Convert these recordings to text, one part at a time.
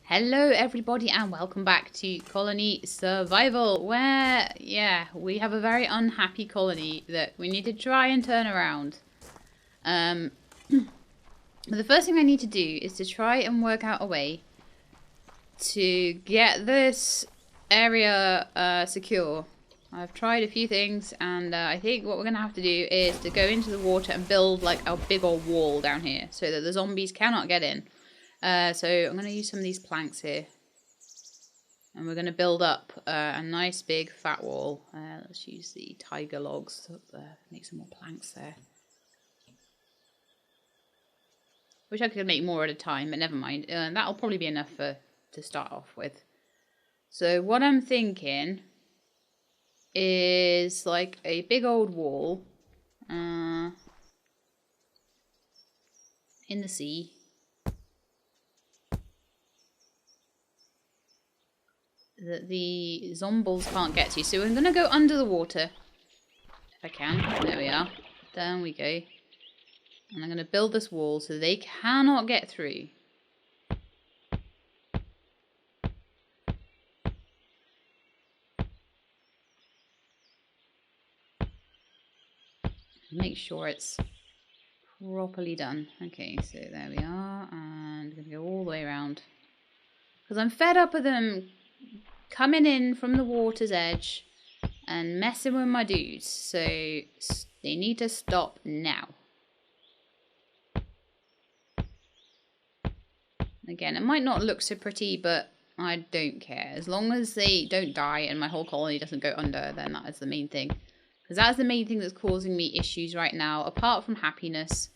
Hello everybody and welcome back to Colony Survival, where, we have a very unhappy colony that we need to try and turn around. The first thing I need to do is to try and work out a way to get this area secure. I've tried a few things and I think what we're going to have to do is to go into the water and build like a big old wall down here so that the zombies cannot get in. So I'm going to use some of these planks here. And we're going to build up a nice big fat wall. Let's use the tiger logs to make some more planks there. Wish I could make more at a time, but never mind. That'll probably be enough to start off with. So what I'm thinking is like a big old wall in the sea. That the zombies can't get to. So I'm going to go under the water. If I can. There we are. Down we go. And I'm going to build this wall so they cannot get through. Make sure it's properly done. Okay, so there we are. And I'm going to go all the way around. Because I'm fed up with them coming in from the water's edge and messing with my dudes, so they need to stop now. Again, it might not look so pretty, but I don't care. As long as they don't die and my whole colony doesn't go under, then that is the main thing. Because that's the main thing that's causing me issues right now, apart from happiness,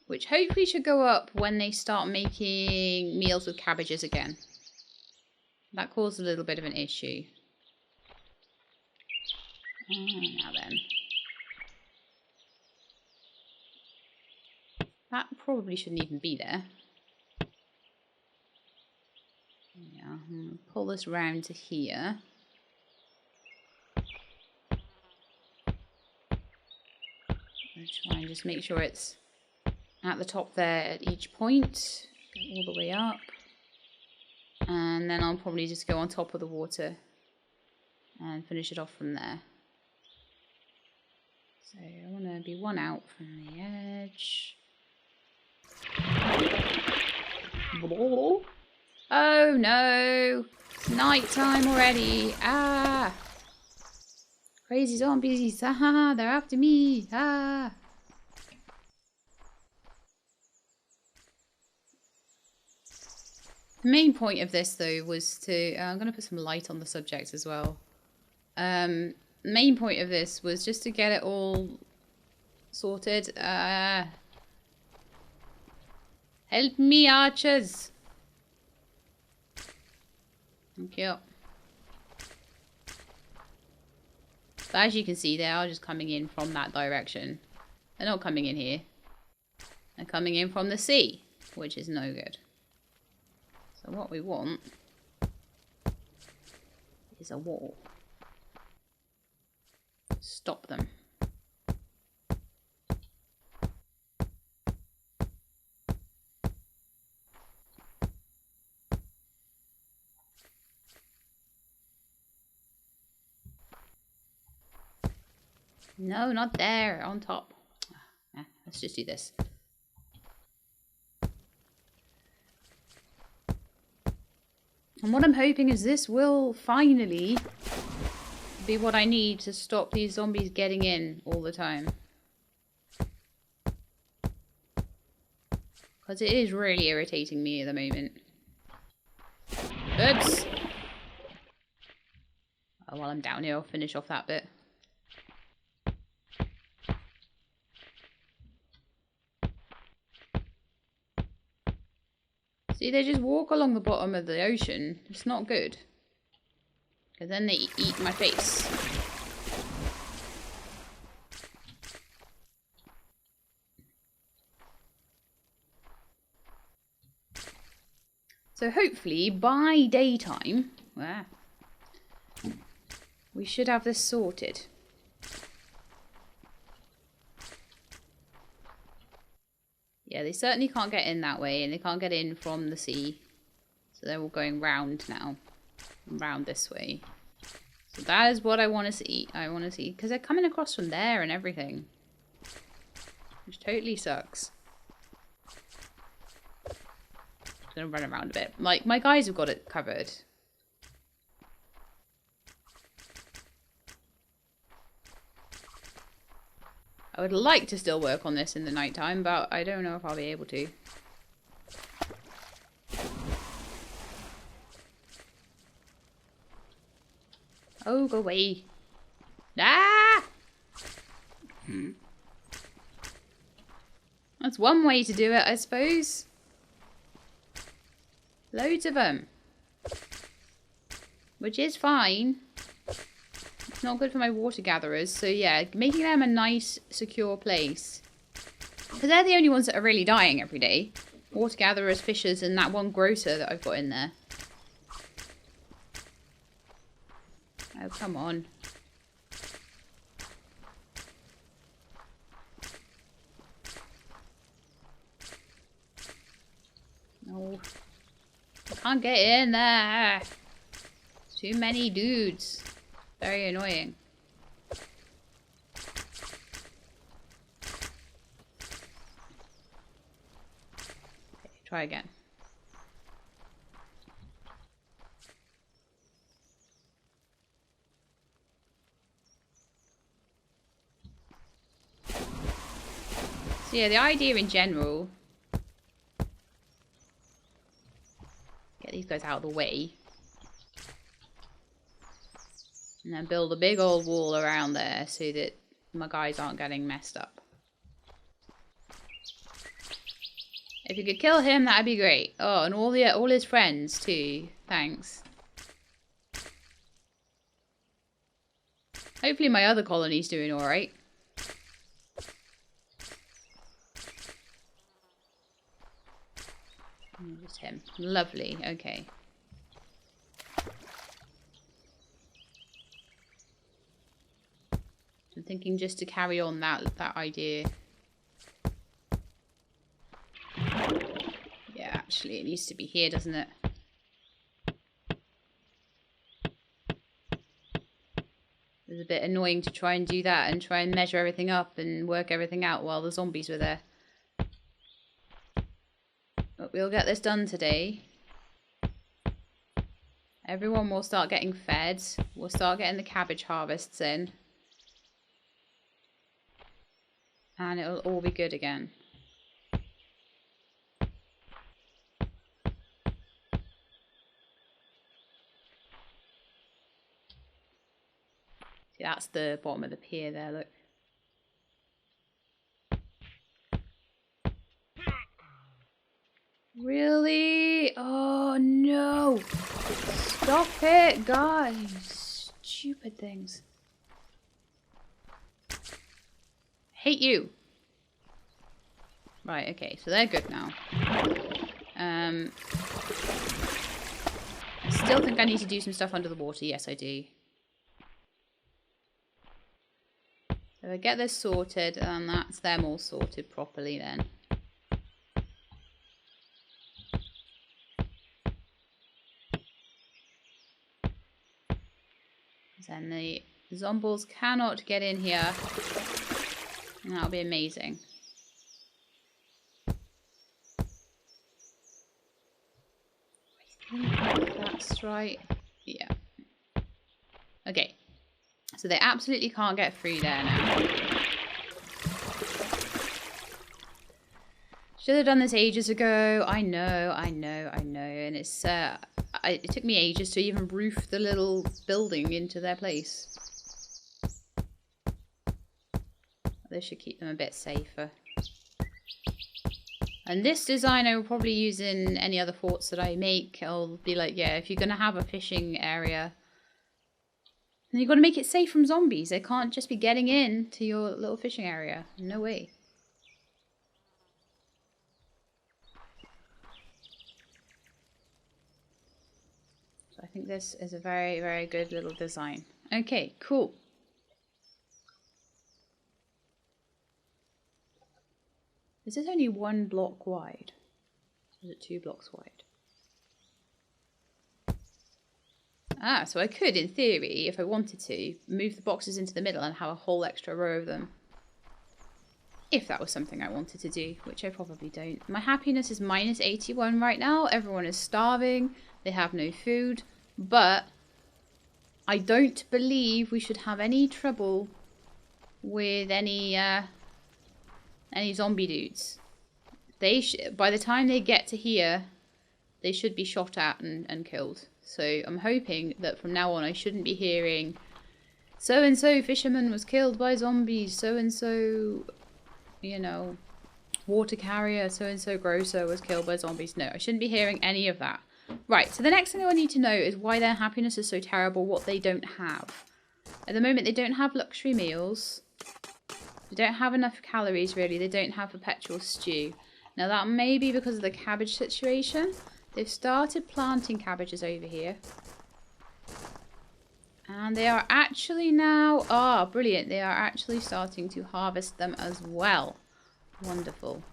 which hopefully should go up when they start making meals with cabbages again. That caused a little bit of an issue. Now then. That probably shouldn't even be there. Yeah, I'm going to pull this round to here. I'll try and just make sure it's at the top there at each point. Go all the way up. And then I'll probably just go on top of the water and finish it off from there. So I want to be one out from the edge. Oh no! It's night time already! Ah! Crazy zombies! Ah! They're after me! Ah! The main point of this, though, was to... I'm going to put some light on the subject as well. The main point of this was just to get it all sorted. Help me, archers! Thank you. But as you can see, they are just coming in from that direction. They're not coming in here. They're coming in from the sea, which is no good. So what we want is a wall. Stop them. No, not there. On top. Let's just do this. And what I'm hoping is this will finally be what I need to stop these zombies getting in all the time. Because it is really irritating me at the moment. Oops! Oh, while I'm down here, I'll finish off that bit. See, they just walk along the bottom of the ocean. It's not good. Because then they eat my face. So hopefully by daytime, we should have this sorted. Yeah, they certainly can't get in that way, and they can't get in from the sea. So So they're all going round now. Round this way. So that is what I want to see. I want to see, because they're coming across from there and everything. Which totally sucks. Just gonna run around a bit. Like, my guys have got it covered. I would like to still work on this in the nighttime, but I don't know if I'll be able to. Oh, go away. Ah! That's one way to do it, I suppose. Loads of them. Which is fine. It's not good for my water gatherers. So yeah, making them a nice, secure place. Because they're the only ones that are really dying every day. Water gatherers, fishers, and that one grocer that I've got in there. Oh, come on. No. I can't get in there. Too many dudes. Very annoying. Okay, try again. So yeah, the idea in general, get these guys out of the way, and then build a big old wall around there so that my guys aren't getting messed up. If you could kill him, that'd be great. Oh, and all his friends too. Thanks. Hopefully my other colony's doing alright. Just him. Lovely. Okay. I'm thinking just to carry on that idea. Yeah, actually, it needs to be here, doesn't it? It was a bit annoying to try and do that and try and measure everything up and work everything out while the zombies were there. But we'll get this done today. Everyone will start getting fed. We'll start getting the cabbage harvests in. And it'll all be good again. See, that's the bottom of the pier there, look. Really? Oh no! Stop it, guys! Stupid things. Hate you! Right, okay, so they're good now. I still think I need to do some stuff under the water. Yes, I do. So I get this sorted, and that's them all sorted properly then. Then the zombies cannot get in here. And that'll be amazing. I think that's right. Yeah. Okay. So they absolutely can't get through there now. Should have done this ages ago. I know. And it's it took me ages to even roof the little building into their place. This should keep them a bit safer. And this design I will probably use in any other forts that I make. I'll be like, yeah, if you're going to have a fishing area, then you've got to make it safe from zombies. They can't just be getting in to your little fishing area. No way. So I think this is a very, very good little design. Okay, cool. Is this only 1 block wide? Or is it 2 blocks wide? Ah, so I could, in theory, if I wanted to, move the boxes into the middle and have a whole extra row of them. If that was something I wanted to do, which I probably don't. My happiness is minus 81 right now. Everyone is starving. They have no food. But I don't believe we should have any trouble with any zombie dudes. By the time they get to here, they should be shot at and killed. So I'm hoping that from now on I shouldn't be hearing so-and-so fisherman was killed by zombies, so-and-so, you know, water carrier, so-and-so grocer was killed by zombies. No, I shouldn't be hearing any of that. Right, so the next thing I need to know is why their happiness is so terrible, what they don't have. At the moment, they don't have luxury meals. They don't have enough calories, really. They don't have perpetual stew. Now, that may be because of the cabbage situation. They've started planting cabbages over here. And they are actually now... Ah, brilliant. They are actually starting to harvest them as well. Wonderful.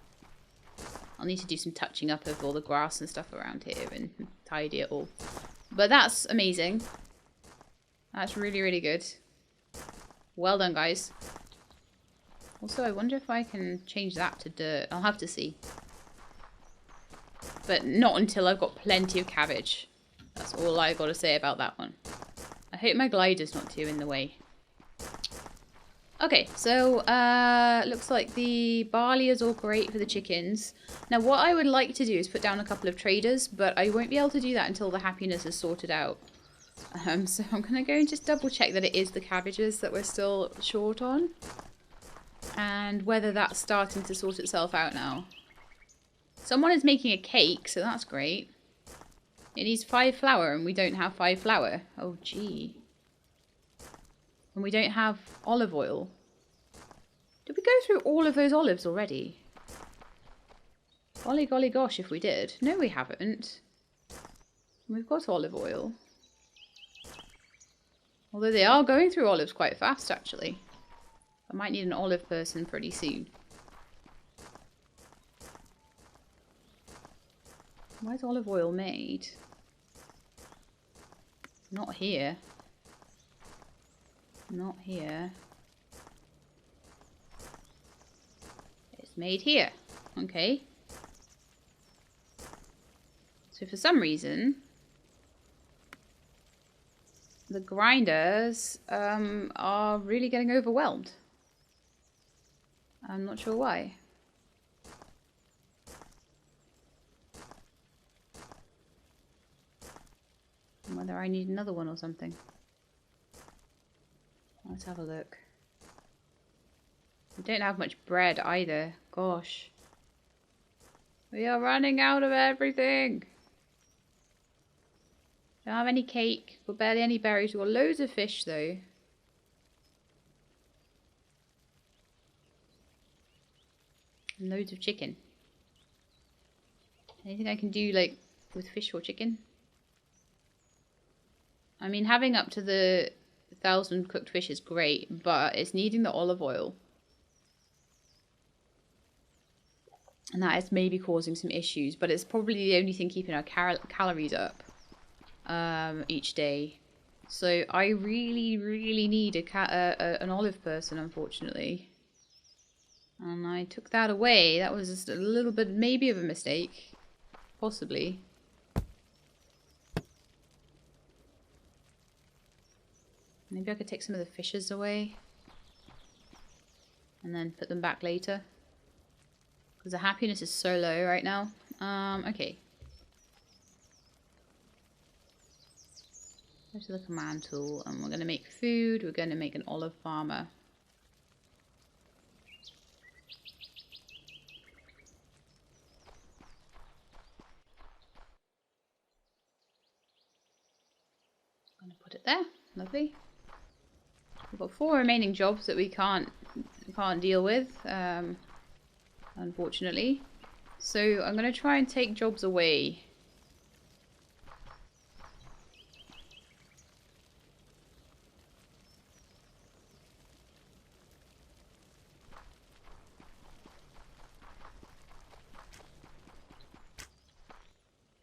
I'll need to do some touching up of all the grass and stuff around here and tidy it all. But that's amazing. That's really, really good. Well done, guys. Also, I wonder if I can change that to dirt. I'll have to see. But not until I've got plenty of cabbage. That's all I've got to say about that one. I hope my glider's not too in the way. Okay, so looks like the barley is all great for the chickens. Now what I would like to do is put down a couple of traders, but I won't be able to do that until the happiness is sorted out. So I'm going to go and just double check that it is the cabbages that we're still short on. And whether that's starting to sort itself out now. Someone is making a cake, so that's great. It needs 5 flour and we don't have 5 flour. Oh gee. And we don't have olive oil. Did we go through all of those olives already? Golly golly gosh if we did. No, we haven't. We've got olive oil. Although they are going through olives quite fast, actually. I might need an olive person pretty soon. Where's olive oil made? Not here. Not here. It's made here. Okay. So for some reason, the grinders are really getting overwhelmed. I'm not sure why. Whether I need another one or something. Let's have a look. We don't have much bread either. Gosh. We are running out of everything. Don't have any cake. Got barely any berries. We've got loads of fish though. And loads of chicken. Anything I can do like with fish or chicken? I mean, having up to the 1,000 cooked fish is great, but it's needing the olive oil. And that is maybe causing some issues, but it's probably the only thing keeping our calories up each day. So I really, really need an olive person, unfortunately. And I took that away. That was just a little bit, maybe of a mistake. Possibly. Maybe I could take some of the fishes away. And then put them back later. Because the happiness is so low right now. Okay. Go to the command tool. And we're going to make food. We're going to make an olive farmer. I'm going to put it there. Lovely. We've got 4 remaining jobs that we can't deal with, unfortunately. So I'm going to try and take jobs away.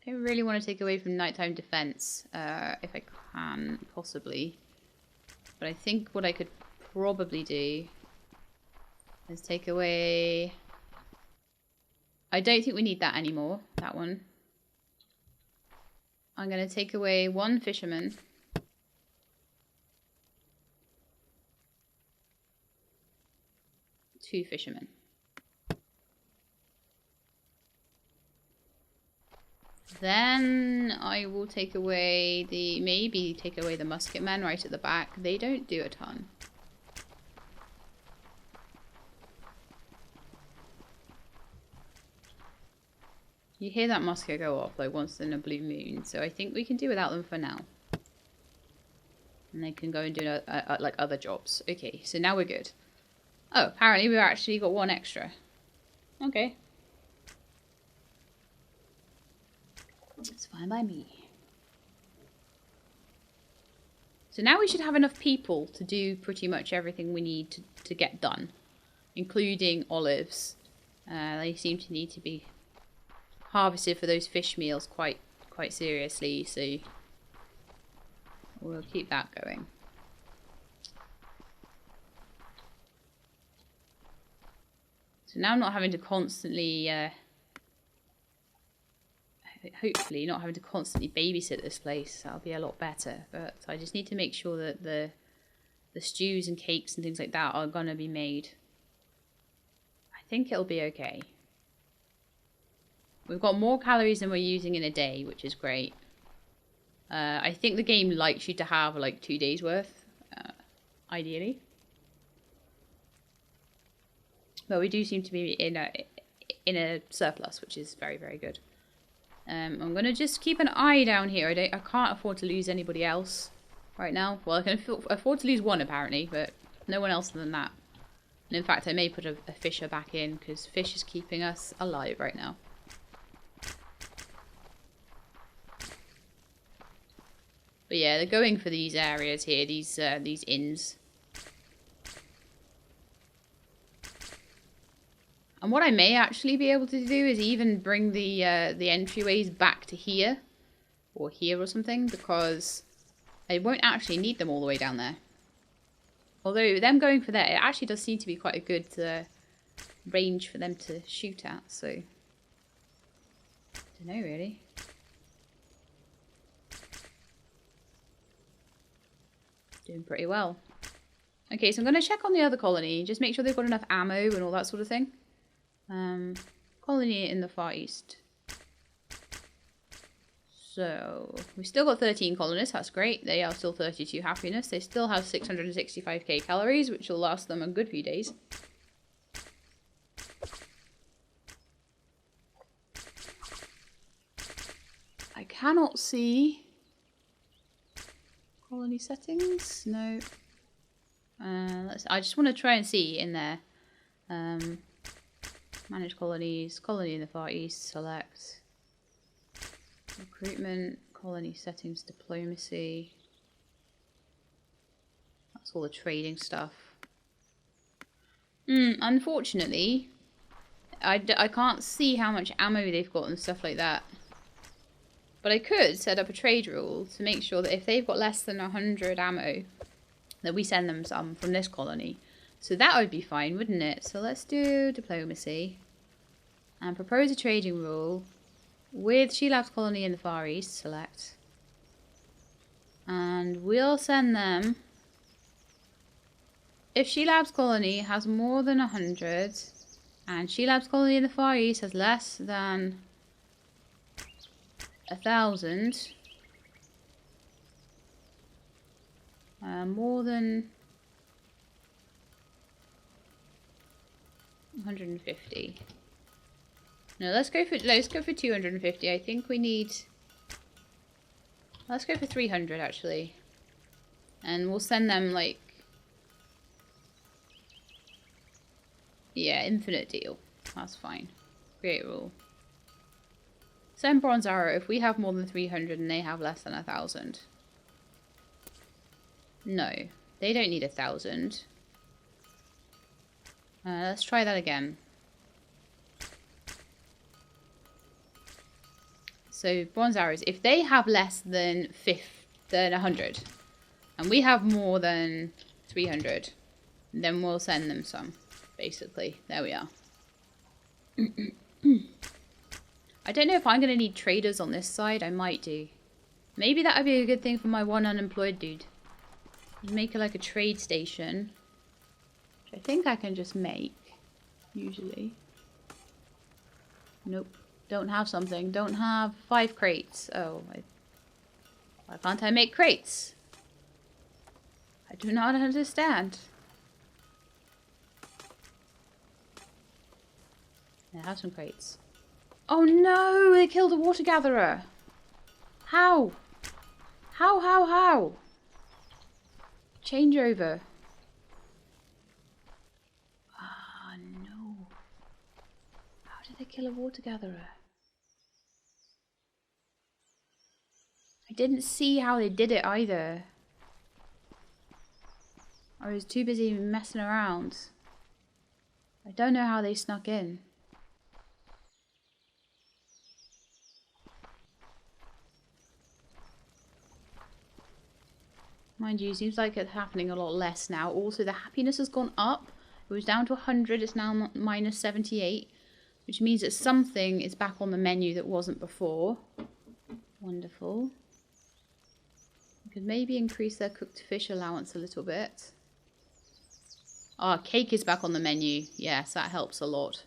I really want to take away from nighttime defense, if I can, possibly. But I think what I could probably do is take away... I don't think we need that anymore, that one. I'm going to take away 1 fisherman. 2 fishermen. Then I will take away the, maybe take away the musket men right at the back. They don't do a ton. You hear that musket go off like once in a blue moon, so I think we can do without them for now. And they can go and do like other jobs. Okay, so now we're good. Oh, apparently we've actually got 1 extra. Okay. It's fine by me. So now we should have enough people to do pretty much everything we need to get done. Including olives. They seem to need to be harvested for those fish meals quite seriously, so we'll keep that going. So now I'm not having to constantly, hopefully not having to constantly babysit this place. That'll be a lot better. But I just need to make sure that the stews and cakes and things like that are gonna be made. I think it'll be okay. We've got more calories than we're using in a day, which is great. I think the game likes you to have like 2 days worth, ideally. But we do seem to be in a surplus, which is very, very good. I'm going to just keep an eye down here. I can't afford to lose anybody else right now. Well, I can afford to lose 1 apparently, but no one else than that. And in fact, I may put a fisher back in because fish is keeping us alive right now. But yeah, they're going for these areas here, these inns. And what I may actually be able to do is even bring the entryways back to here. Or here or something, because I won't actually need them all the way down there. Although, them going for there, it actually does seem to be quite a good range for them to shoot at, so... I don't know, really. Doing pretty well. Okay, so I'm going to check on the other colony, just make sure they've got enough ammo and all that sort of thing. Colony in the Far East. So, we've still got 13 colonists, that's great. They are still 32 happiness. They still have 665k calories, which will last them a good few days. I cannot see colony settings. No. I just want to try and see in there. Manage colonies, colony in the Far East, select. Recruitment, colony settings, diplomacy. That's all the trading stuff. Unfortunately, I can't see how much ammo they've got and stuff like that. But I could set up a trade rule to make sure that if they've got less than 100 ammo, that we send them some from this colony. So that would be fine, wouldn't it? So let's do diplomacy. And propose a trading rule with She Labs colony in the Far East. Select. And we'll send them... If She Labs colony has more than 100, and She Labs colony in the Far East has less than 1,000... more than 150. No, let's go for 250. I think we need. Let's go for 300 actually, and we'll send them like. Yeah, infinite deal. That's fine. Create rule. Send bronze arrow if we have more than 300 and they have less than 1,000. No, they don't need 1,000. Let's try that again. So bronze arrows, if they have less than 100 and we have more than 300, then we'll send them some, basically. There we are. I don't know if I'm going to need traders on this side. I might do. Maybe that would be a good thing for my one unemployed dude. Make it like a trade station. Which I think I can just make, usually. Nope. Don't have something. Don't have 5 crates. Oh, why can't I make crates? I do not understand. I have some crates. Oh no! They killed a water gatherer! How? How? Changeover. Ah, no. How did they kill a water gatherer? I didn't see how they did it either. I was too busy messing around. I don't know how they snuck in. Mind you, seems like it's happening a lot less now. Also, the happiness has gone up. It was down to 100. It's now minus 78. Which means that something is back on the menu that wasn't before. Wonderful. We could maybe increase their cooked fish allowance a little bit. Ah, cake is back on the menu. Yes, that helps a lot.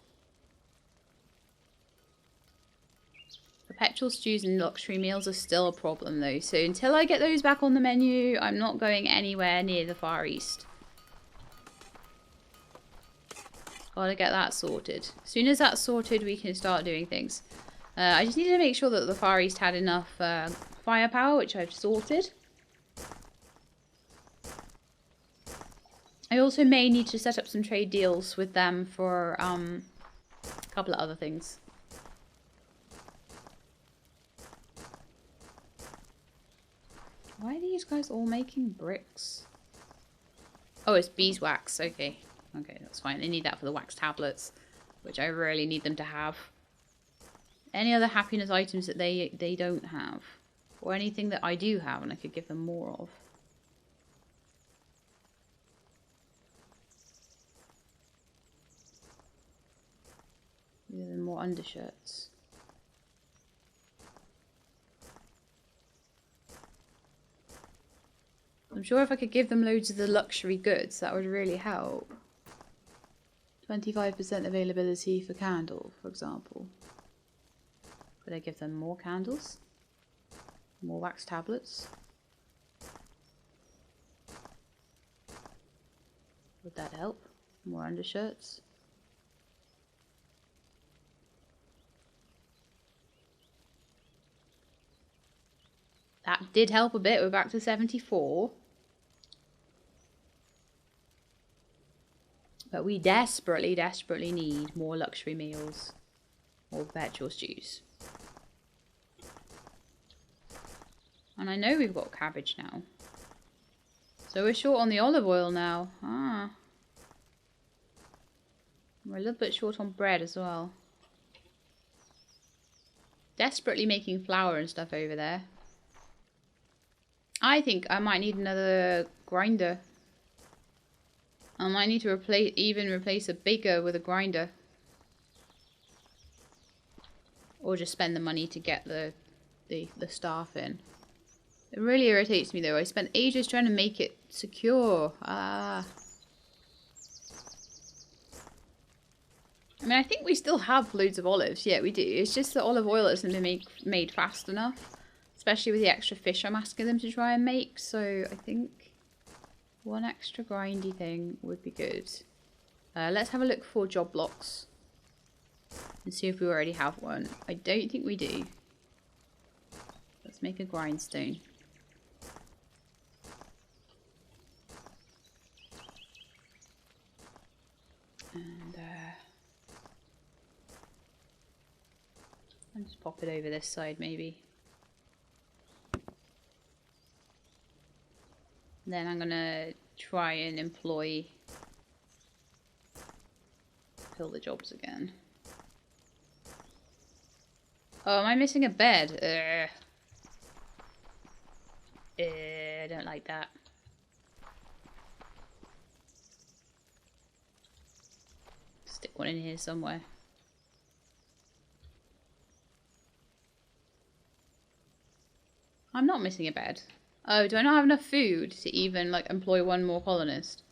Perpetual stews and luxury meals are still a problem though. So until I get those back on the menu, I'm not going anywhere near the Far East. Gotta get that sorted. As soon as that's sorted, we can start doing things. I just need to make sure that the Far East had enough firepower, which I've sorted. I also may need to set up some trade deals with them for a couple of other things. Why are these guys all making bricks? Oh, it's beeswax. Okay. Okay, that's fine. They need that for the wax tablets, which I really need them to have. Any other happiness items that they don't have? Or anything that I do have and I could give them more of? Give them more undershirts. I'm sure if I could give them loads of the luxury goods, that would really help. 25% availability for candle, for example. Could I give them more candles? More wax tablets? Would that help? More undershirts? That did help a bit. We're back to 74. But we desperately, desperately need more luxury meals. More perpetual stews. And I know we've got cabbage now. So we're short on the olive oil now. Ah. We're a little bit short on bread as well. Desperately making flour and stuff over there. I think I might need another grinder. I might need to replace a baker with a grinder. Or just spend the money to get the staff in. It really irritates me though. I spent ages trying to make it secure. Ah. I mean, I think we still have loads of olives. Yeah, we do. It's just that olive oil isn't been made fast enough. Especially with the extra fish I'm asking them to try and make. So I think one extra grindy thing would be good. Let's have a look for job blocks. And see if we already have one. I don't think we do. Let's make a grindstone. And I'll just pop it over this side maybe. Then I'm gonna try and fill the jobs again. Oh, am I missing a bed? I don't like that. Stick one in here somewhere. I'm not missing a bed. Oh, do I not have enough food to even, like, employ one more colonist?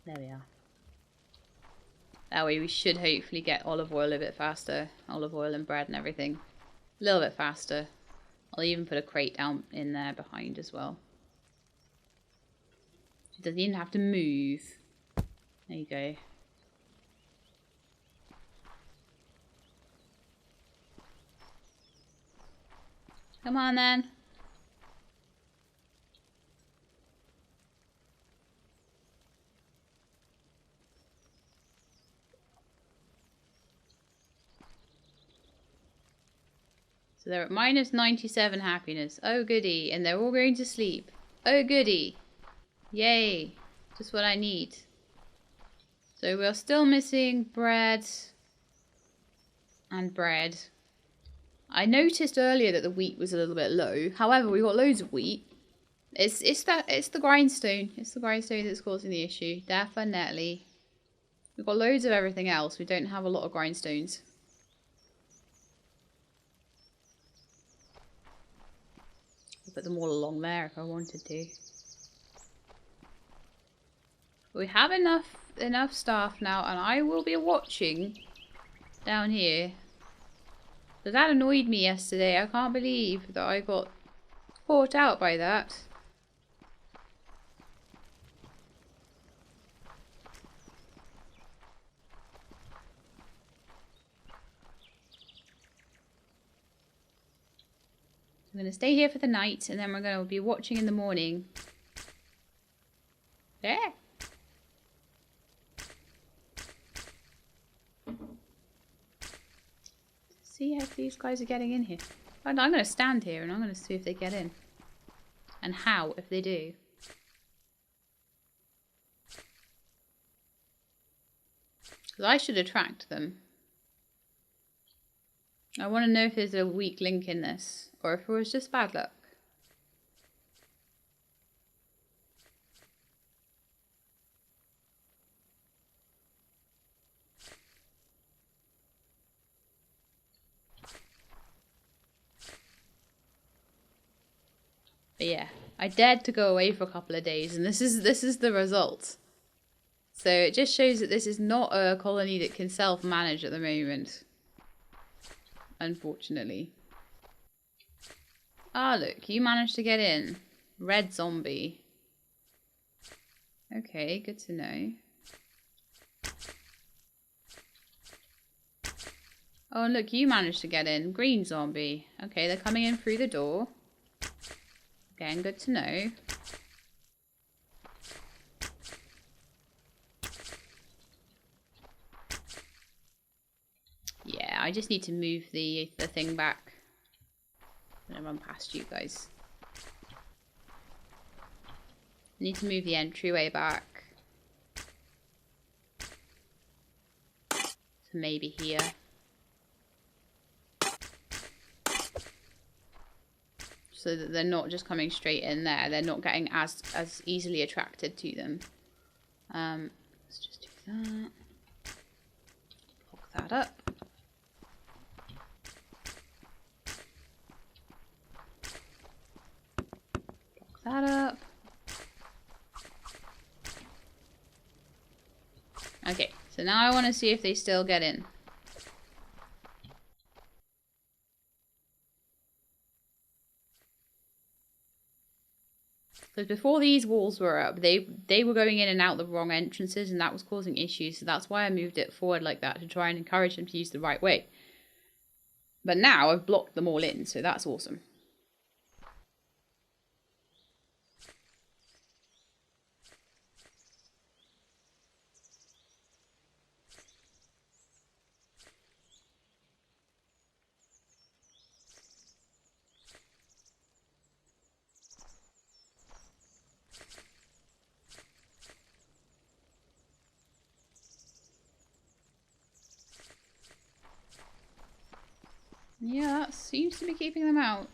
There we are. That way we should hopefully get olive oil a bit faster. Olive oil and bread and everything. A little bit faster. I'll even put a crate down in there behind as well. It doesn't even have to move. There you go. Come on then. So they're at minus 97 happiness. Oh goody. And they're all going to sleep. Oh goody. Yay. Just what I need. So we're still missing bread. And bread. I noticed earlier that the wheat was a little bit low. However, we've got loads of wheat. It's the grindstone. It's the grindstone that's causing the issue. Definitely. We've got loads of everything else. We don't have a lot of grindstones. I'll put them all along there if I wanted to. But we have enough staff now, and I will be watching down here. So that annoyed me yesterday. I can't believe that I got caught out by that. I'm going to stay here for the night, and then we're going to be watching in the morning. There. See if these guys are getting in here. I'm going to stand here and I'm going to see if they get in. And how, if they do. Because I should attract them. I want to know if there's a weak link in this. Or if it was just bad luck. But yeah, I dared to go away for a couple of days, and this is the result. So it just shows that this is not a colony that can self-manage at the moment. Unfortunately. Ah, look, you managed to get in. Red zombie. Okay, good to know. Oh, look, you managed to get in. Green zombie. Okay, they're coming in through the door. Again, good to know. Yeah, I just need to move the thing back. I'm gonna run past you guys. I need to move the entryway back. So maybe here. So that they're not just coming straight in there. They're not getting as easily attracted to them. Let's just do that. Lock that up. Lock that up. Okay, so now I want to see if they still get in. Because before these walls were up, they were going in and out the wrong entrances, and that was causing issues. So that's why I moved it forward like that, to try and encourage them to use the right way. But now I've blocked them all in, so that's awesome. Yeah, that seems to be keeping them out.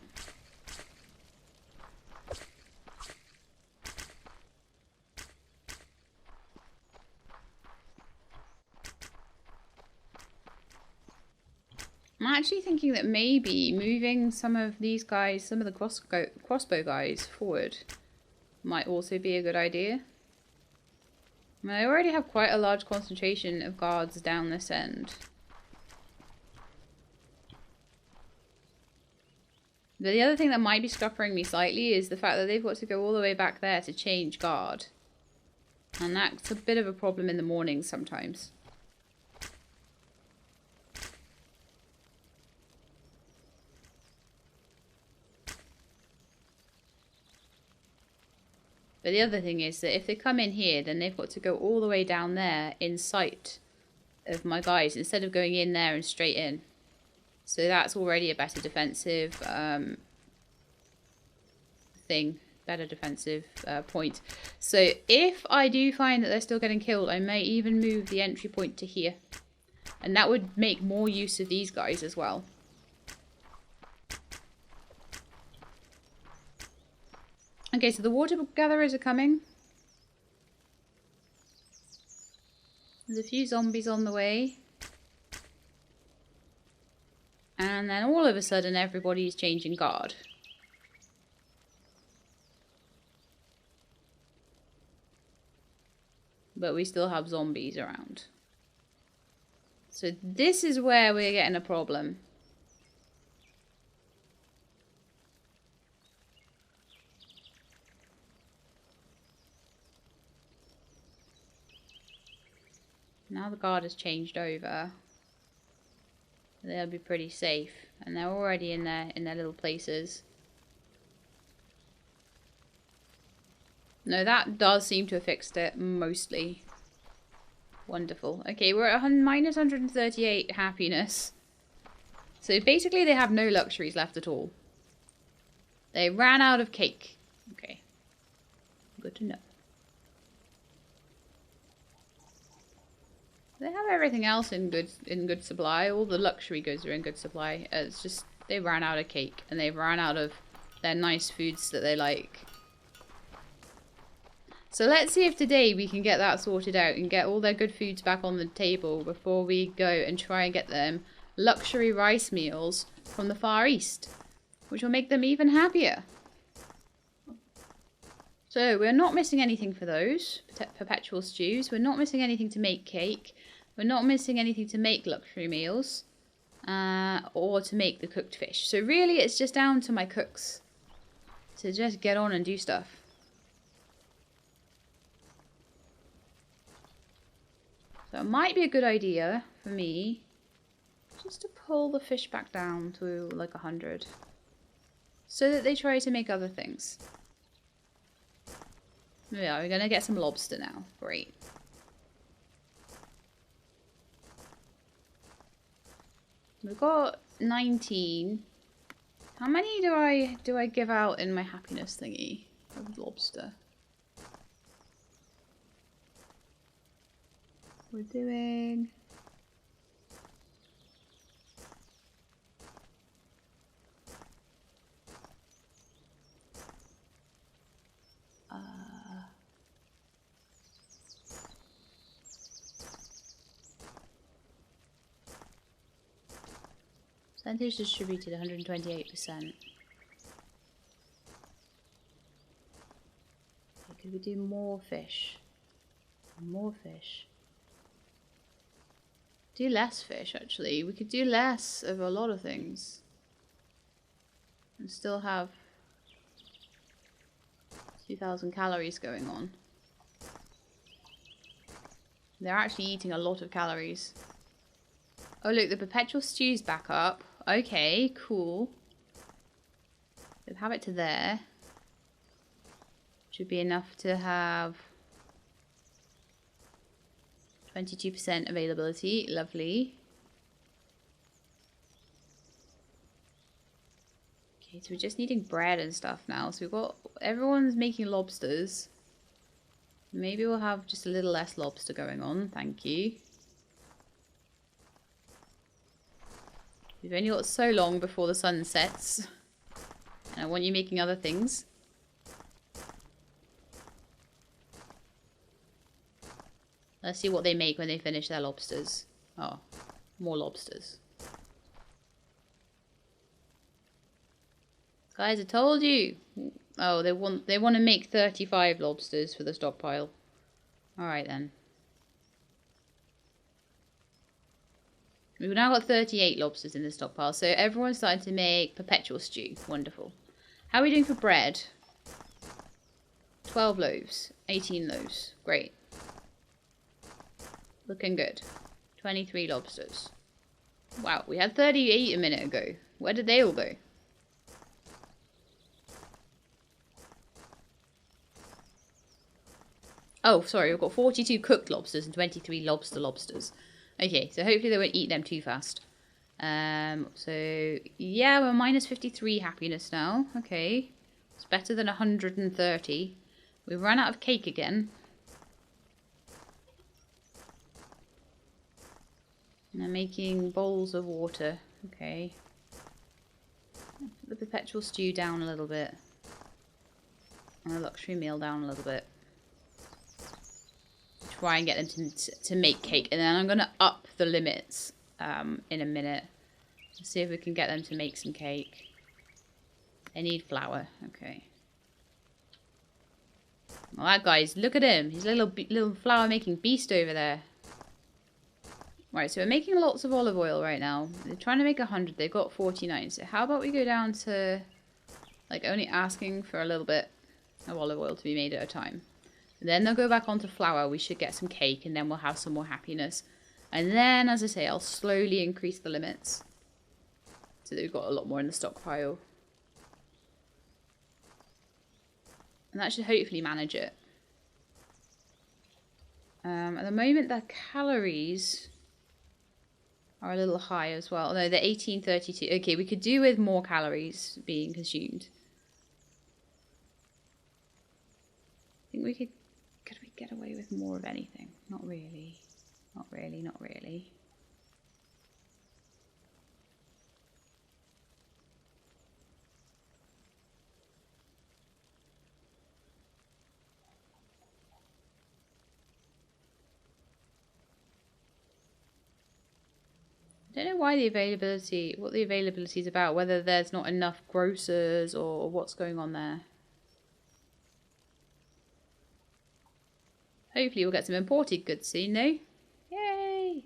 I'm actually thinking that maybe moving some of these guys, some of the crossbow guys forward might also be a good idea. I mean, I already have quite a large concentration of guards down this end. But the other thing that might be scuppering me slightly is the fact that they've got to go all the way back there to change guard. And that's a bit of a problem in the mornings sometimes. But the other thing is that if they come in here, then they've got to go all the way down there in sight of my guys instead of going in there and straight in. So that's already a better defensive point. So if I do find that they're still getting killed, I may even move the entry point to here. And that would make more use of these guys as well. Okay, so the water gatherers are coming. There's a few zombies on the way. And then all of a sudden everybody's changing guard. But we still have zombies around. So this is where we're getting a problem. Now the guard has changed over. They'll be pretty safe. And they're already in their little places. No, that does seem to have fixed it, mostly. Wonderful. Okay, we're at minus 138 happiness. So basically they have no luxuries left at all. They ran out of cake. Okay. Good to know. They have everything else in good supply. All the luxury goods are in good supply. It's just they ran out of cake and they ran out of their nice foods that they like. So let's see if today we can get that sorted out and get all their good foods back on the table before we go and try and get them luxury rice meals from the Far East, which will make them even happier. So we're not missing anything for those perpetual stews. We're not missing anything to make cake. We're not missing anything to make luxury meals or to make the cooked fish. So really it's just down to my cooks to just get on and do stuff. So it might be a good idea for me just to pull the fish back down to like 100 so that they try to make other things. Yeah, we're going to get some lobster now. Great. We've got 19. How many do I give out in my happiness thingy of lobster? We're doing... Percentage distributed 128%. Okay, could we do more fish? More fish. Do less fish, actually. We could do less of a lot of things. And still have 2,000 calories going on. They're actually eating a lot of calories. Oh look, the perpetual stew's back up. Okay, cool. We'll have it to there. Should be enough to have 22% availability. Lovely. Okay, so we're just needing bread and stuff now. So we've got... everyone's making lobsters. Maybe we'll have just a little less lobster going on. Thank you. We've only got so long before the sun sets. And I want you making other things. Let's see what they make when they finish their lobsters. Oh, more lobsters. Guys, I told you. Oh, they want to make 35 lobsters for the stockpile. All right then. We've now got 38 lobsters in the stockpile, so everyone's starting to make perpetual stew. Wonderful. How are we doing for bread? 12 loaves, 18 loaves. Great. Looking good. 23 lobsters. Wow, we had 38 a minute ago. Where did they all go? Oh, sorry, we've got 42 cooked lobsters and 23 lobsters. Okay, so hopefully they won't eat them too fast. So, yeah, we're minus 53 happiness now. Okay. It's better than 130. We've run out of cake again. And I'm making bowls of water. Okay. Put the perpetual stew down a little bit. And the luxury meal down a little bit. Try and get them to make cake. And then I'm going to up the limits in a minute. Let's see if we can get them to make some cake. They need flour. Okay. Well, that guy's, look at him. He's a little flour making beast over there. Right, so we're making lots of olive oil right now. They're trying to make 100. They've got 49. So how about we go down to, like, only asking for a little bit of olive oil to be made at a time. And then they'll go back onto flour. We should get some cake, and then we'll have some more happiness. And then, as I say, I'll slowly increase the limits. So that we've got a lot more in the stockpile. And that should hopefully manage it. At the moment, the calories are a little high as well. No, they're 1832. Okay, we could do with more calories being consumed. I think we could we get away with more of anything? Not really. Not really, not really. I don't know why the availability, what the availability is about, whether there's not enough grocers or what's going on there. Hopefully we'll get some imported goods soon, though. Yay!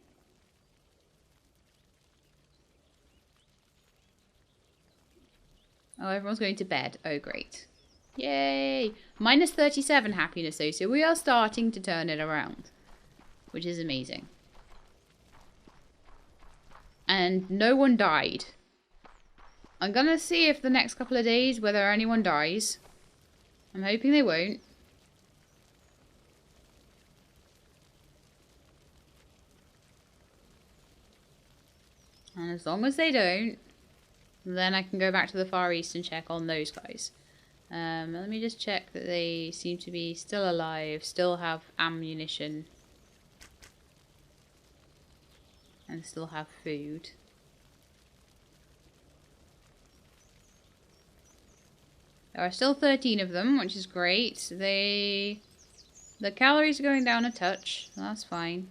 Oh, everyone's going to bed. Oh, great. Yay! Minus 37 happiness, though, so we are starting to turn it around. Which is amazing. And no one died. I'm gonna see if the next couple of days whether anyone dies. I'm hoping they won't. And as long as they don't, then I can go back to the Far East and check on those guys. Let me just check that they seem to be still alive, still have ammunition. And still have food. There are still 13 of them, which is great. The calories are going down a touch. So that's fine.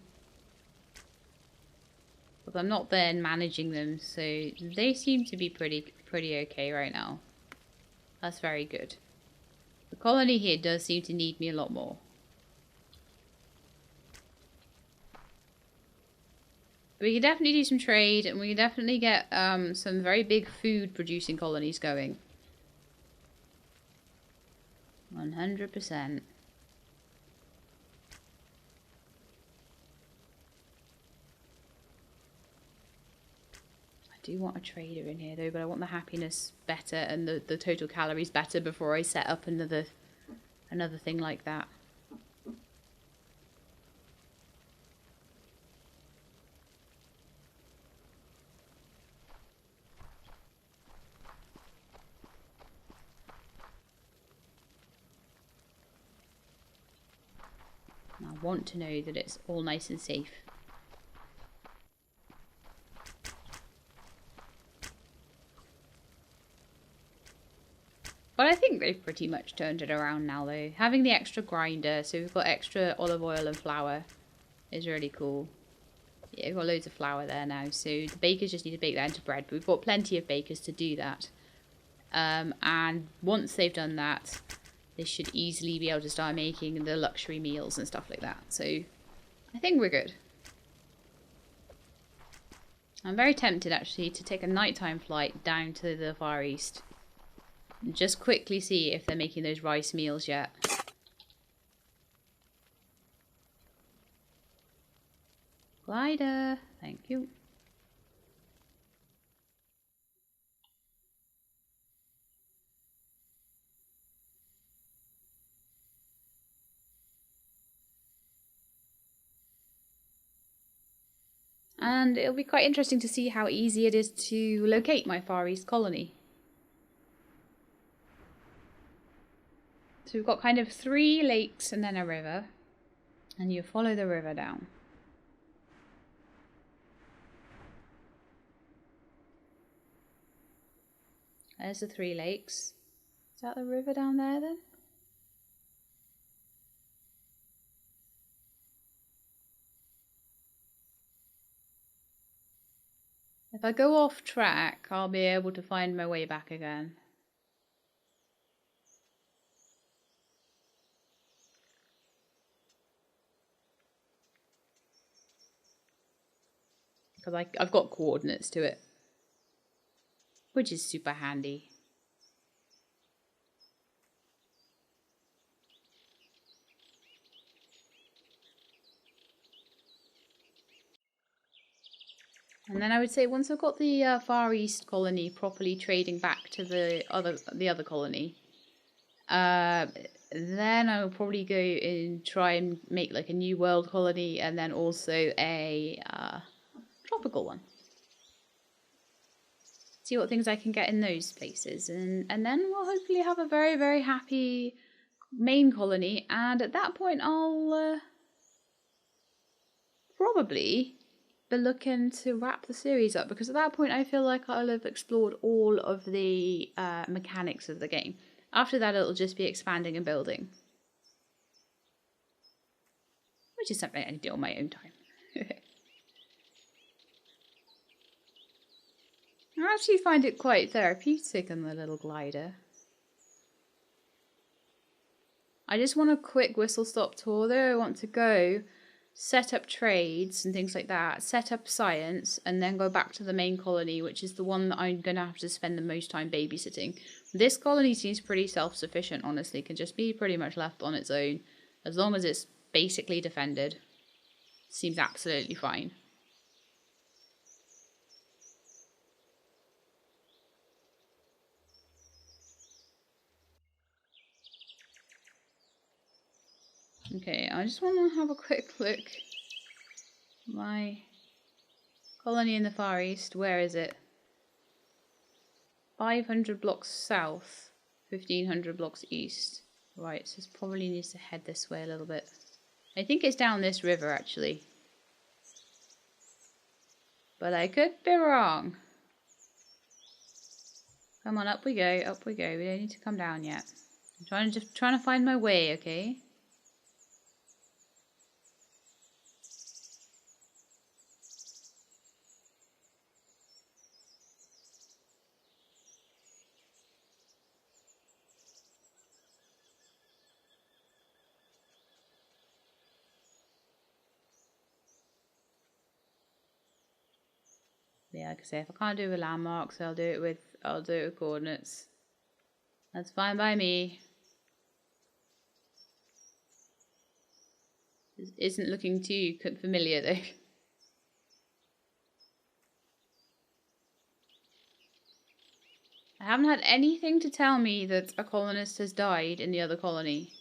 But I'm not then managing them, so they seem to be pretty okay right now. That's very good. The colony here does seem to need me a lot more. We can definitely do some trade, and we can definitely get some very big food producing colonies going. 100%. I do want a trader in here though, but I want the happiness better and the total calories better before I set up another thing like that. I want to know that it's all nice and safe. But I think they've pretty much turned it around now, though. Having the extra grinder, so we've got extra olive oil and flour, is really cool. Yeah, we've got loads of flour there now, so the bakers just need to bake that into bread. But we've got plenty of bakers to do that. And once they've done that, they should easily be able to start making the luxury meals and stuff like that. So I think we're good. I'm very tempted, actually, to take a nighttime flight down to the Far East. Just quickly see if they're making those rice meals yet. Glider, thank you. And it'll be quite interesting to see how easy it is to locate my Far East colony. So we've got kind of 3 lakes and then a river. And you follow the river down. There's the 3 lakes. Is that the river down there then? If I go off track, I'll be able to find my way back again. Because I've got coordinates to it. Which is super handy. And then I would say once I've got the Far East colony properly trading back to the other colony, then I will probably go and try and make like a new world colony and then also a tropical one. See what things I can get in those places, and then we'll hopefully have a very, very happy main colony, and at that point I'll probably be looking to wrap the series up, because at that point I feel like I'll have explored all of the mechanics of the game. After that it'll just be expanding and building, which is something I do on my own time. I actually find it quite therapeutic in the little glider. I just want a quick whistle-stop tour though. I want to go set up trades and things like that, set up science, and then go back to the main colony, which is the one that I'm going to have to spend the most time babysitting. This colony seems pretty self-sufficient, honestly. Can just be pretty much left on its own. As long as it's basically defended. Seems absolutely fine. Okay, I just want to have a quick look. My colony in the Far East, where is it? 500 blocks south, 1500 blocks east. Right, so this probably needs to head this way a little bit. I think it's down this river actually. But I could be wrong. Come on, up we go, up we go. We don't need to come down yet. I'm just trying to find my way, okay? Yeah, like I say, if I can't do it with landmarks, I'll do it with coordinates. That's fine by me. This isn't looking too familiar though. I haven't had anything to tell me that a colonist has died in the other colony.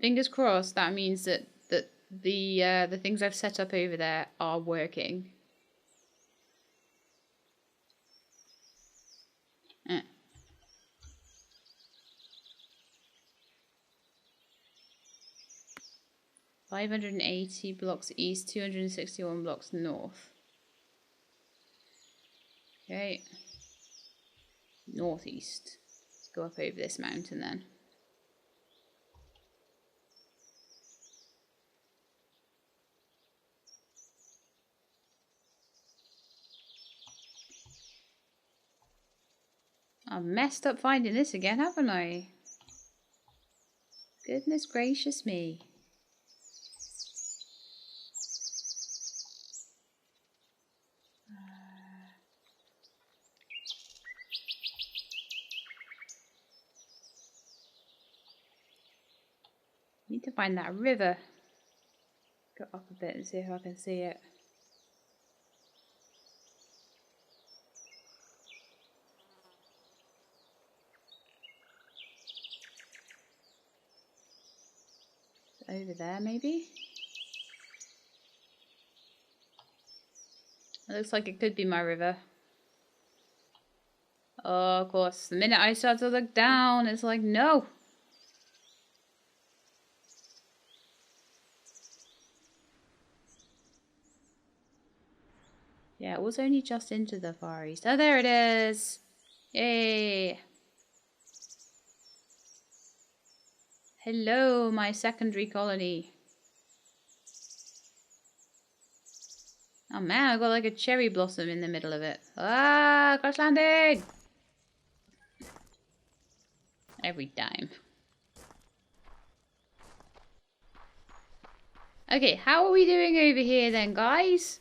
Fingers crossed. That means that the things I've set up over there are working. 580 blocks east, 261 blocks north. Okay. Northeast. Go up over this mountain then. I've messed up finding this again, haven't I? Goodness gracious me. Need to find that river. Go up a bit and see if I can see it. Over there, maybe? It looks like it could be my river. Oh, of course. The minute I start to look down, it's like, no! Yeah, it was only just into the Far East. Oh, there it is! Yay! Hello, my secondary colony. Oh man, I've got like a cherry blossom in the middle of it. Ah, crash landing! Every time. Okay, how are we doing over here then, guys?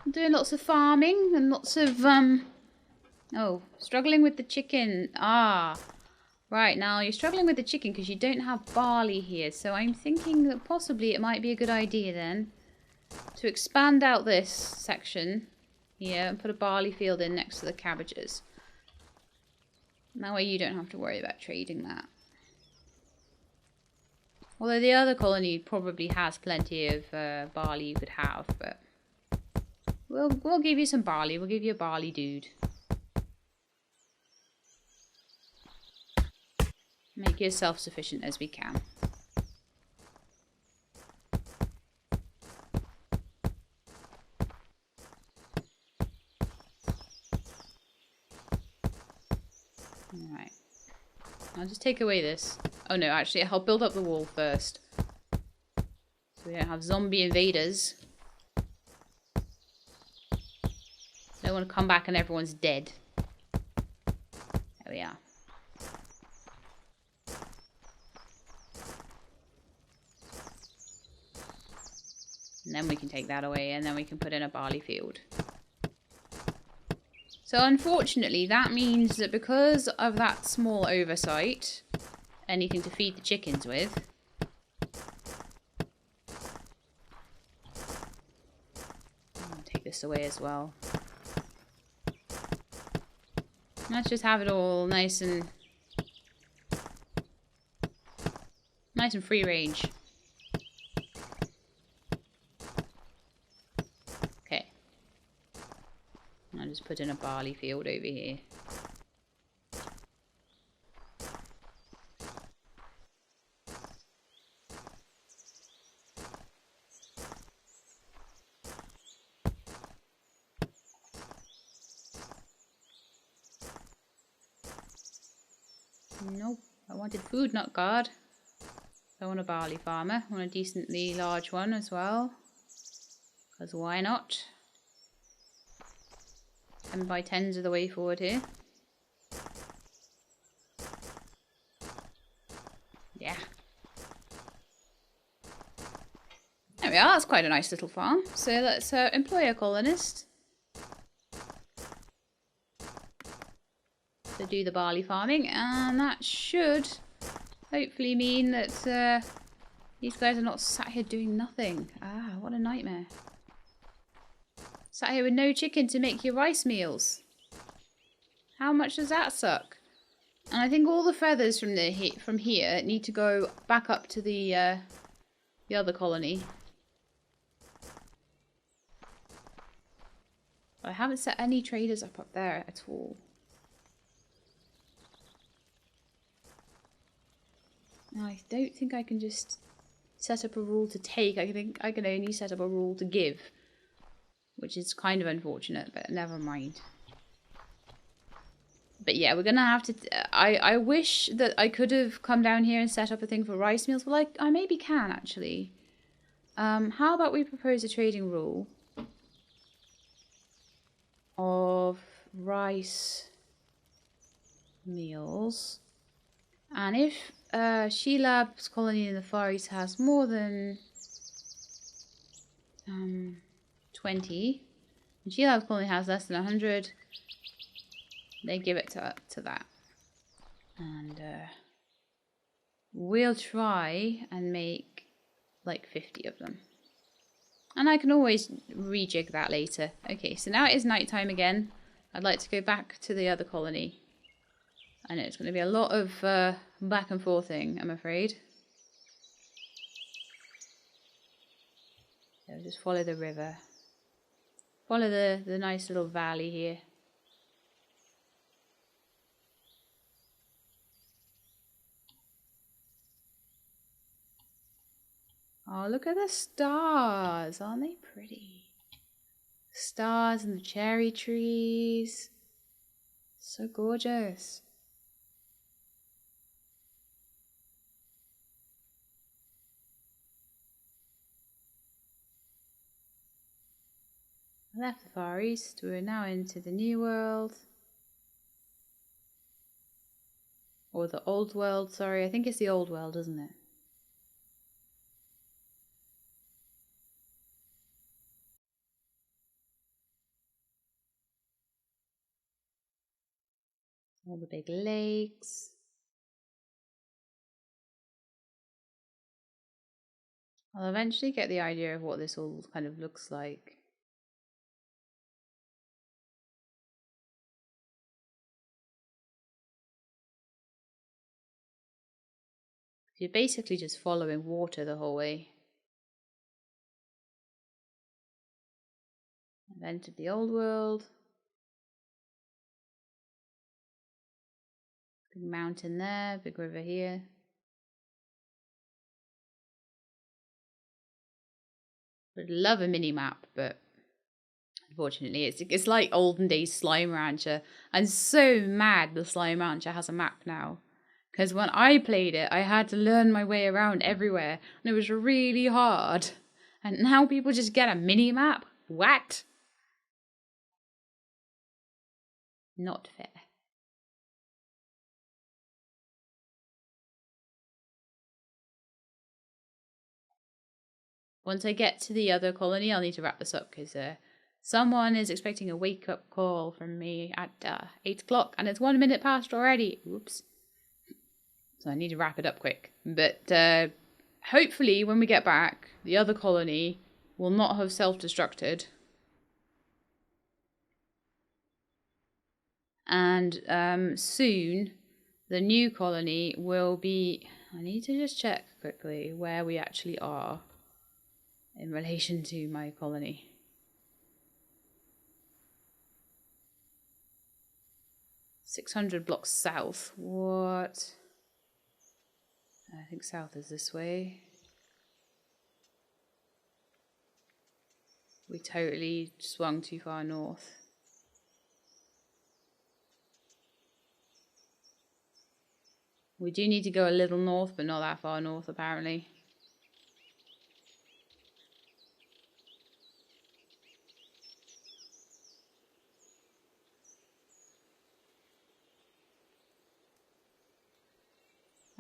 I'm doing lots of farming and lots of, oh, struggling with the chicken. Ah. Right, now you're struggling with the chicken because you don't have barley here. So I'm thinking that possibly it might be a good idea then to expand out this section here and put a barley field in next to the cabbages. That way you don't have to worry about trading that. Although the other colony probably has plenty of barley you could have, but we'll give you some barley. We'll give you a barley dude. Make you as self-sufficient as we can. Alright. I'll just take away this. Oh no, actually I'll build up the wall first. So we don't have zombie invaders. Don't want to come back and everyone's dead. There we are. And then we can take that away and then we can put in a barley field. So unfortunately that means that because of that small oversight, anything to feed the chickens with, I'll take this away as well. Let's just have it all nice and free range. I'll just put in a barley field over here. Nope, I wanted food, not guard. I want a barley farmer. I want a decently large one as well. Because why not? 10 by 10s are the way forward here. Yeah. There we are, that's quite a nice little farm. So let's employ a colonist to do the barley farming, and that should hopefully mean that these guys are not sat here doing nothing. Ah, what a nightmare. Sat here with no chicken to make your rice meals. How much does that suck? And I think all the feathers from here need to go back up to the other colony. I haven't set any traders up there at all. Now, I don't think I can just set up a rule to take. I think I can only set up a rule to give. Which is kind of unfortunate, but never mind. But yeah, we're gonna have to. I wish that I could have come down here and set up a thing for rice meals. Well, I maybe can actually. How about we propose a trading rule of rice meals, and if Shelab's colony in the Far East has more than 20, and Shelab's colony has less than 100, they give it to that. And we'll try and make like 50 of them. And I can always rejig that later. Okay, so now it is nighttime again. I'd like to go back to the other colony. And it's going to be a lot of back and forthing, I'm afraid. So just follow the river. Follow the nice little valley here. Oh, look at the stars. Aren't they pretty? Stars and the cherry trees. So gorgeous. I left the Far East. We're now into the New World. Or the Old World, sorry. I think it's the Old World, isn't it? All the big lakes. I'll eventually get the idea of what this all kind of looks like. You're basically just following water the whole way. I've entered the Old World. Big mountain there, big river here. Would love a mini map, but unfortunately it's like olden days Slime Rancher. I'm so mad the Slime Rancher has a map now. Because when I played it, I had to learn my way around everywhere, and it was really hard. And now people just get a mini map? What? Not fair. Once I get to the other colony, I'll need to wrap this up because someone is expecting a wake-up call from me at 8 o'clock, and it's 1 minute past already. Oops. So I need to wrap it up quick. But hopefully when we get back, the other colony will not have self-destructed. And soon, the new colony will be... I need to just check quickly where we actually are in relation to my colony. "600 blocks south." What? I think south is this way. We totally swung too far north. We do need to go a little north, but not that far north, apparently.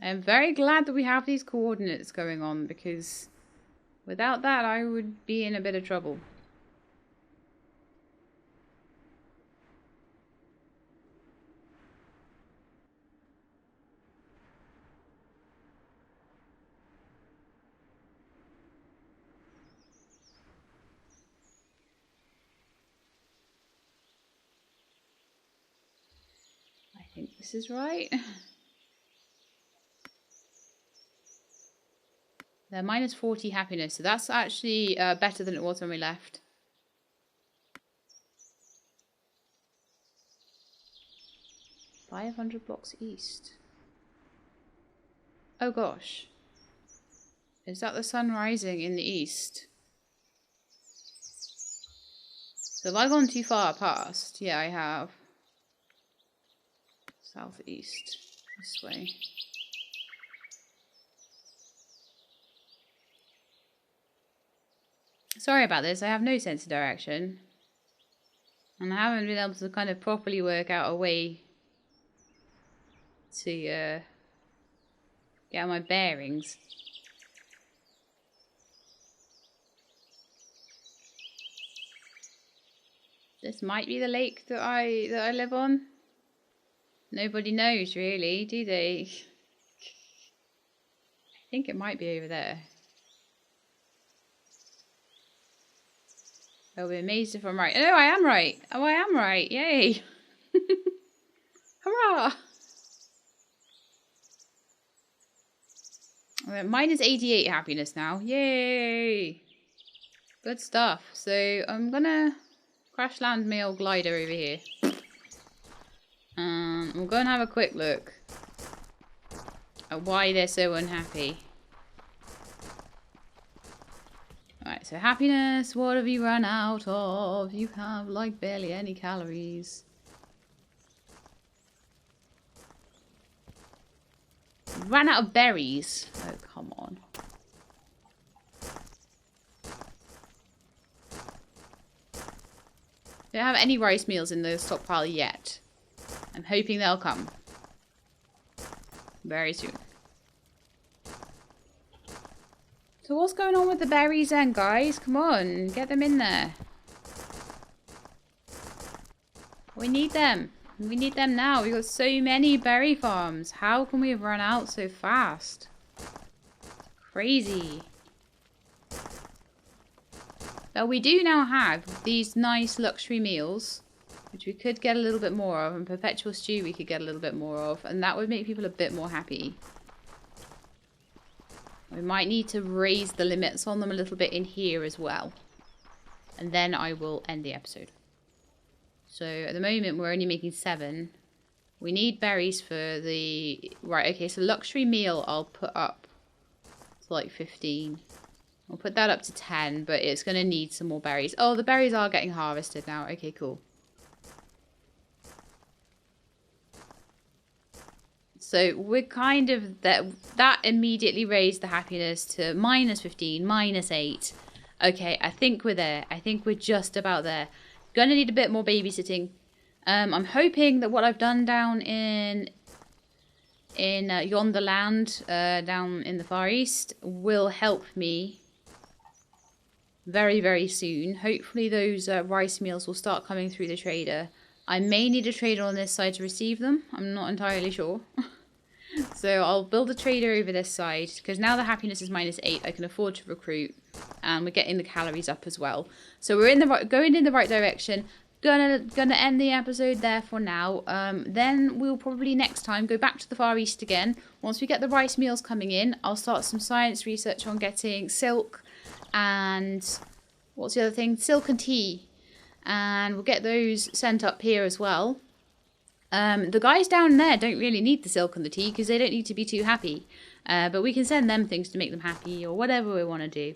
I am very glad that we have these coordinates going on, because without that I would be in a bit of trouble. I think this is right. They're minus 40 happiness, so that's actually better than it was when we left. "500 blocks east." Oh gosh. Is that the sun rising in the east? So have I gone too far past? Yeah, I have. Southeast. This way. Sorry about this, I have no sense of direction. And I haven't been able to kind of properly work out a way to get my bearings. This might be the lake that I live on. Nobody knows really, do they? I think it might be over there. I'll be amazed if I'm right. Oh, I am right. Oh, I am right. Yay. Hurrah. Right, mine is 88 happiness now. Yay. Good stuff. So I'm going to crash land my old glider over here. We'll go and have a quick look at why they're so unhappy. Right, so happiness, what have you run out of? You have like barely any calories. Ran out of berries. Oh, come on. Don't have any rice meals in the stockpile yet. I'm hoping they'll come very soon. So what's going on with the berries then, guys? Come on, get them in there. We need them. We need them now. We've got so many berry farms. How can we have run out so fast? Crazy. Well, we do now have these nice luxury meals, which we could get a little bit more of, and perpetual stew we could get a little bit more of, and that would make people a bit more happy. We might need to raise the limits on them a little bit in here as well. And then I will end the episode. So at the moment we're only making 7. We need berries for the... Right, okay, so luxury meal I'll put up to like 15. I'll put that up to 10, but it's going to need some more berries. Oh, the berries are getting harvested now. Okay, cool. So we're kind of, that immediately raised the happiness to -15, -8. Okay, I think we're there. I think we're just about there. Gonna need a bit more babysitting. I'm hoping that what I've done down in yonder land, down in the Far East, will help me very, very soon. Hopefully those rice meals will start coming through the trader. I may need a trader on this side to receive them. I'm not entirely sure. So I'll build a trader over this side, because now the happiness is -8. I can afford to recruit, and we're getting the calories up as well. So we're in the going in the right direction. Gonna end the episode there for now. Then we'll probably next time go back to the Far East again. Once we get the rice meals coming in, I'll start some science research on getting silk and what's the other thing? Silk and tea, and we'll get those sent up here as well. The guys down there don't really need the silk and the tea because they don't need to be too happy. But we can send them things to make them happy or whatever we want to do.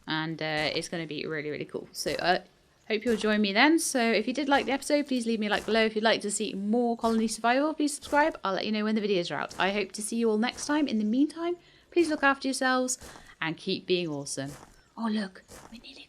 And it's going to be really, really cool. So hope you'll join me then. So if you did like the episode, please leave me a like below. If you'd like to see more colony survival, please subscribe. I'll let you know when the videos are out. I hope to see you all next time. In the meantime, please look after yourselves and keep being awesome. Oh, look, we nearly